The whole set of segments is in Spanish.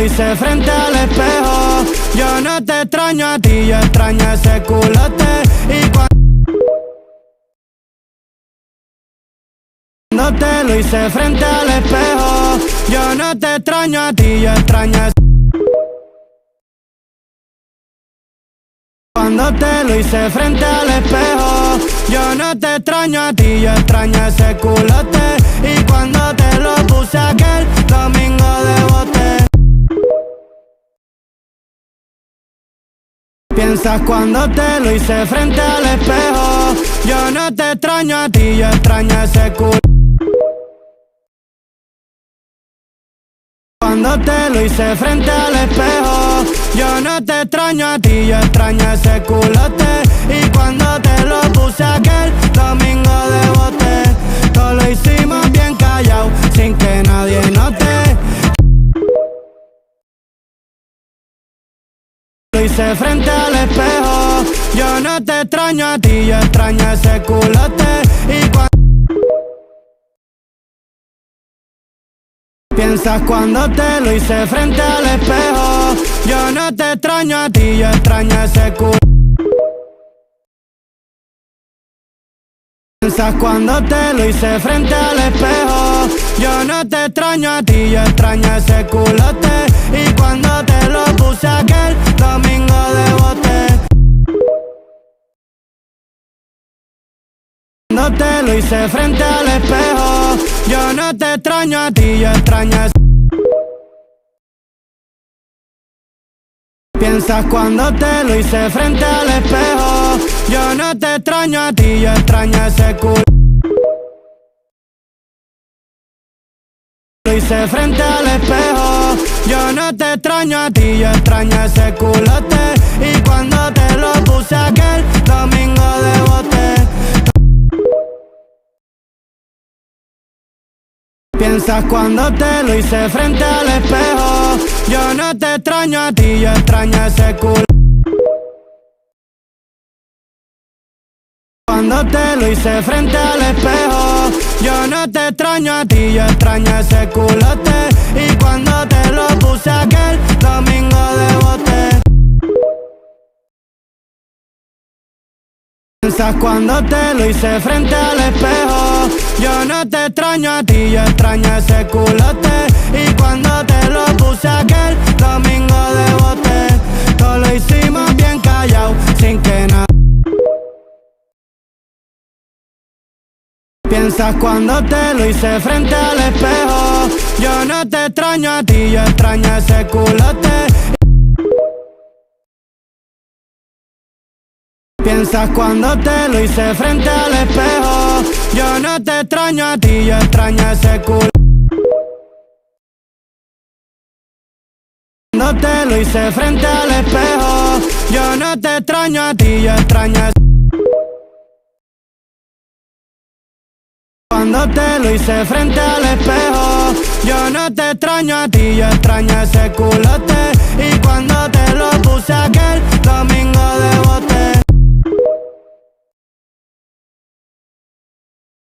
hice frente al espejo. Yo no te extraño a ti, yo extraño ese culote. Y cuando te lo hice frente al espejo. Yo no te extraño a ti, yo extraño ese. Cuando te lo hice frente al espejo. Yo no te extraño a ti, yo extraño ese culote. Y cuando te lo puse aquel domingo de bote. Piensas cuando te lo hice frente al espejo. Yo no te extraño a ti, yo extraño ese culo. Cuando te lo hice frente al espejo. Yo no te extraño a ti, yo extraño ese culote. Y cuando te lo puse aquel domingo de bote. Todo lo hicimos bien callado, sin que nadie note. Lo hice frente al espejo. Yo no te extraño a ti, yo extraño ese culote. Y piensas cuando te lo hice frente al espejo. Yo no te extraño a ti, yo extraño ese culo. Piensas cuando te lo hice frente al espejo. Yo no te extraño a ti, yo extraño ese culote. Y cuando te lo puse aquel domingo de bote. Cuando te lo hice frente al espejo. Yo no te extraño a ti, yo extraño ese. Piensas cuando te lo hice frente al espejo. Yo no te extraño a ti, yo extraño ese culo. Lo hice frente al espejo. Yo no te extraño a ti, yo extraño ese culote. Y cuando te lo puse aquel domingo de bote. Piensas cuando te lo hice frente al espejo. Yo no te extraño a ti, yo extraño ese culo. Cuando te lo hice frente al espejo. Yo no te extraño a ti, yo extraño ese culote. Y cuando te lo puse aquel domingo de bote. Piensas cuando te lo hice frente al espejo. Yo no te extraño a ti, yo extraño ese culote. Y cuando te lo puse aquel domingo de bote. Todo lo hicimos bien callado, sin que nada. Piensas cuando te lo hice frente al espejo. Yo no te extraño a ti, yo extraño ese culote. Piensas cuando te lo hice frente al espejo. Yo no te extraño a ti, yo extraño ese culo. Cuando te lo hice frente al espejo. Yo no te extraño a ti, yo extraño ese. Cuando te lo hice frente al espejo. Yo no te extraño a ti, yo extraño ese culote. Y cuando te lo puse aquel domingo de bote.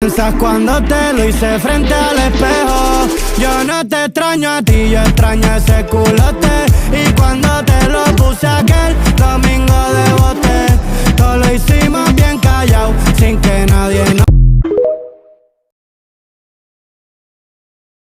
Piensas cuando te lo hice frente al espejo. Yo no te extraño a ti, yo extraño ese culote. Y cuando te lo puse aquel domingo de bote. Todo lo hicimos bien callado, sin que nadie note.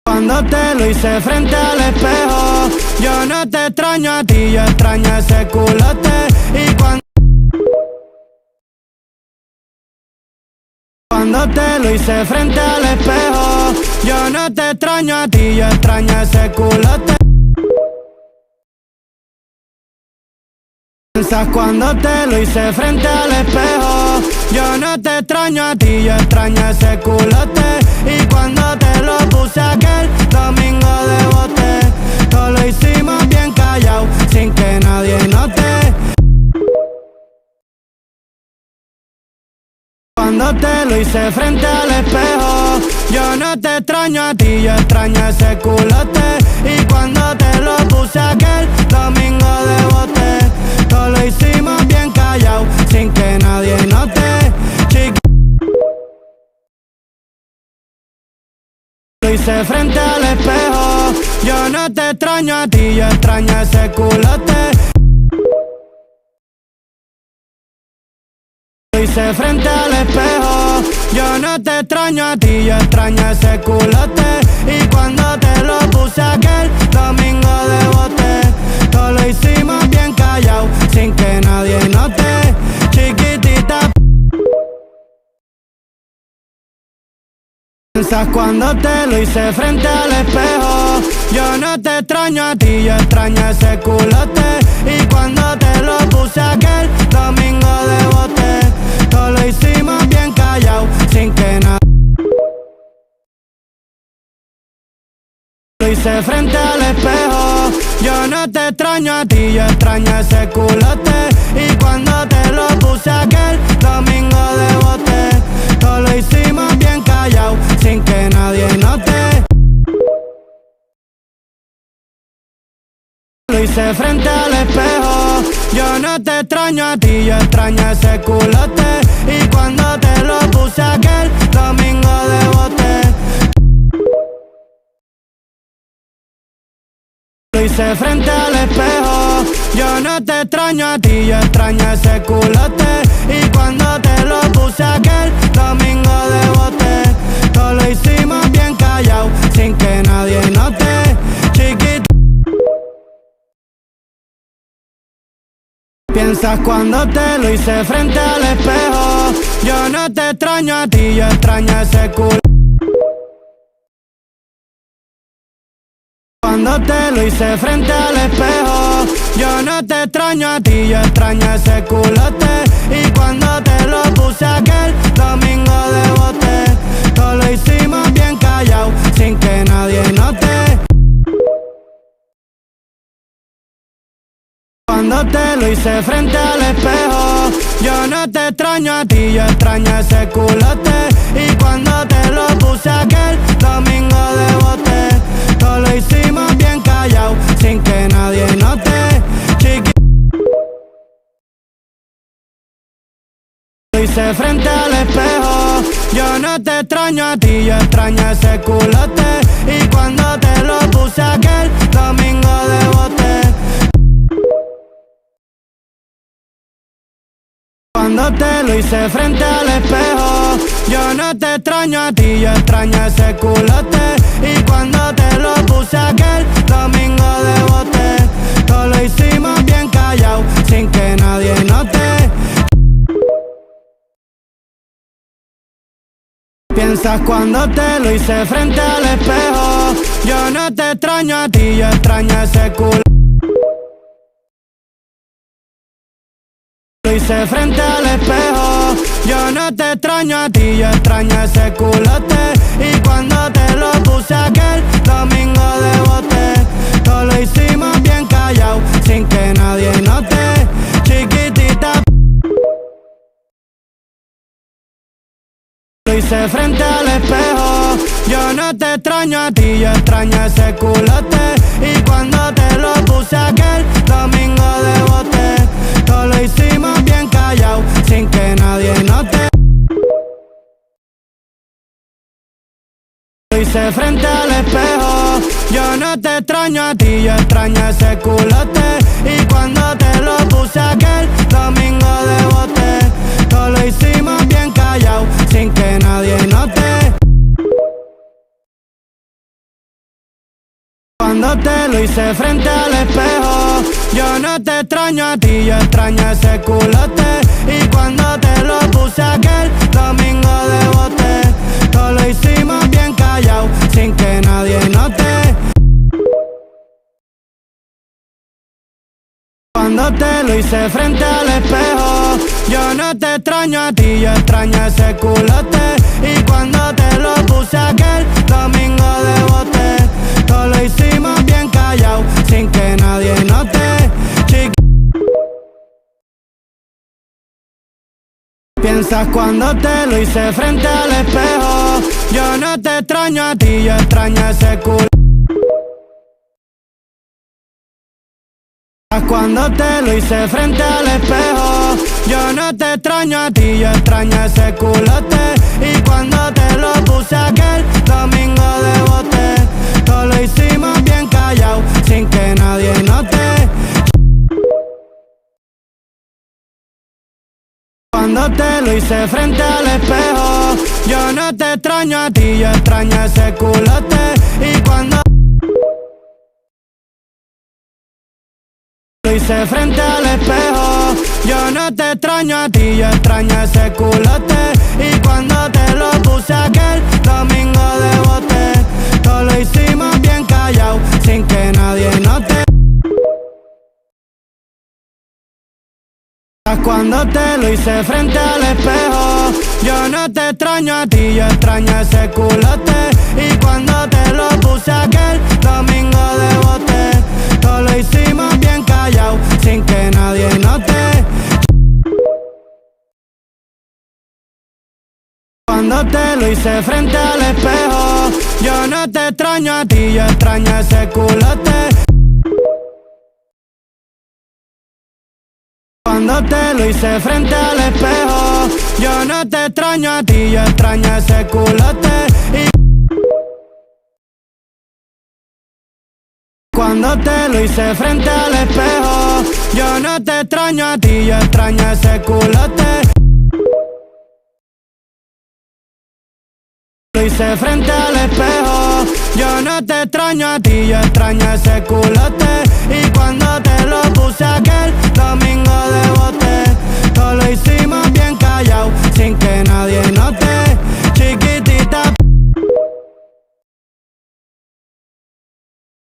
Cuando te lo hice frente al espejo. Yo no te extraño a ti, yo extraño ese culote. Y cuando te lo hice frente al espejo. Yo no te extraño a ti, yo extraño ese culote. Piensas cuando te lo hice frente al espejo. Yo no te extraño a ti, yo extraño ese culote. Y cuando te lo puse aquel domingo de bote. Todo lo hicimos bien callado, sin que nadie note. Cuando te lo hice frente al espejo. Yo no te extraño a ti, yo extraño ese culote. Y cuando te lo puse aquel domingo de bote. Todo lo hicimos bien callado, sin que nadie note. Lo hice frente al espejo. Yo no te extraño a ti, yo extraño ese culote. Lo hice frente al espejo. Yo no te extraño a ti, yo extraño ese culote. Y cuando te lo puse aquel domingo de bote, todo lo hicimos bien callado, sin que nadie note. Chiquitita, piensas cuando te lo hice frente al espejo. Yo no te extraño a ti, yo extraño ese culote. Y cuando te lo puse aquel domingo de bote, todo lo hicimos bien callado, sin que nadie. Lo hice frente al espejo. Yo no te extraño a ti, yo extraño ese culote. Y cuando te lo puse aquel domingo de bote, todo lo hicimos bien callado, sin que nadie note. Lo hice frente al espejo. Yo no te extraño a ti, yo extraño ese culote. Y cuando te lo puse aquel domingo de bote, lo hice frente al espejo. Yo no te extraño a ti, yo extraño ese culote. Y cuando te lo puse aquel domingo de bote, todo lo hicimos bien callado, sin que nadie note. Chiquita, piensas cuando te lo hice frente al espejo. Yo no te extraño a ti, yo extraño ese culo. Cuando te lo hice frente al espejo. Yo no te extraño a ti, yo extraño ese culote. Y cuando te lo puse aquel domingo de bote, todo lo hicimos bien callado, sin que nadie note. Cuando te lo hice frente al espejo. Yo no te extraño a ti, yo extraño ese culote. Y cuando te lo puse aquel domingo de bote, todo lo hicimos bien callado, sin que nadie note. Lo hice frente al espejo. Yo no te extraño a ti, yo extraño ese culote. Y cuando te lo puse aquel domingo de bote, cuando te lo hice frente al espejo. Yo no te extraño a ti, yo extraño ese culote. Y cuando te lo puse aquel domingo de bote, todo lo hicimos bien callado, sin que nadie note. Piensas cuando te lo hice frente al espejo. Yo no te extraño a ti, yo extraño ese culo. Lo hice frente al espejo. Yo no te extraño a ti, yo extraño ese culote. Y cuando te lo puse aquel domingo de bote, todo lo hicimos bien callado, sin que nadie note. Chiquitita, lo hice frente al espejo. Yo no te extraño a ti, yo extraño ese culote. Y cuando te lo puse aquel domingo de bote, todo lo hicimos bien callado, sin que nadie note. Lo hice frente al espejo. Yo no te extraño a ti, yo extraño ese culote. Y cuando te lo puse aquel domingo de bote, todo lo hicimos bien callado, sin que nadie note. Cuando te lo hice frente al espejo. Yo no te extraño a ti, yo extraño ese culote. Y cuando te lo puse aquel domingo de bote, todo lo hicimos bien callado, sin que nadie note. Cuando te lo hice frente al espejo. Yo no te extraño a ti, yo extraño ese culote. Y cuando te lo puse aquel domingo de bote, todo lo hicimos bien callado, sin que nadie note. Piensas cuando te lo hice frente al espejo. Yo no te extraño a ti, yo extraño ese culo. Cuando te lo hice frente al espejo. Yo no te extraño a ti, yo extraño ese culote. Y cuando te lo puse aquel domingo de bote, Todo lo hicimos bien callado, sin que nadie note. Cuando te lo hice frente al espejo, yo no te extraño a ti, yo extraño ese culote. Y cuando lo hice frente al espejo, yo no te extraño a ti, yo extraño ese culote. Y cuando te lo puse aquel domingo de bote, todo lo hicimos bien callado, sin que nadie note. Cuando te lo hice frente al espejo, yo no te extraño a ti, yo extraño ese culote. Y cuando te lo puse aquel domingo de bote, todo lo hicimos bien callado, sin que nadie note. Cuando te lo hice frente al espejo, yo no te extraño a ti, yo extraño ese culote. Cuando te lo hice frente al espejo, yo no te extraño a ti, yo extraño ese culote. Y cuando te lo hice frente al espejo, yo no te extraño a ti, yo extraño ese culote. Lo hice frente al espejo, yo no te extraño a ti, yo extraño ese culote. Y cuando te lo puse aquel domingo de bote, todo lo hicimos bien callado, sin que nadie note. Chiquitita,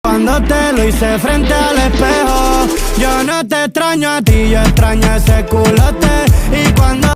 cuando te lo hice frente al espejo, yo no te extraño a ti, yo extraño ese culote. Y cuando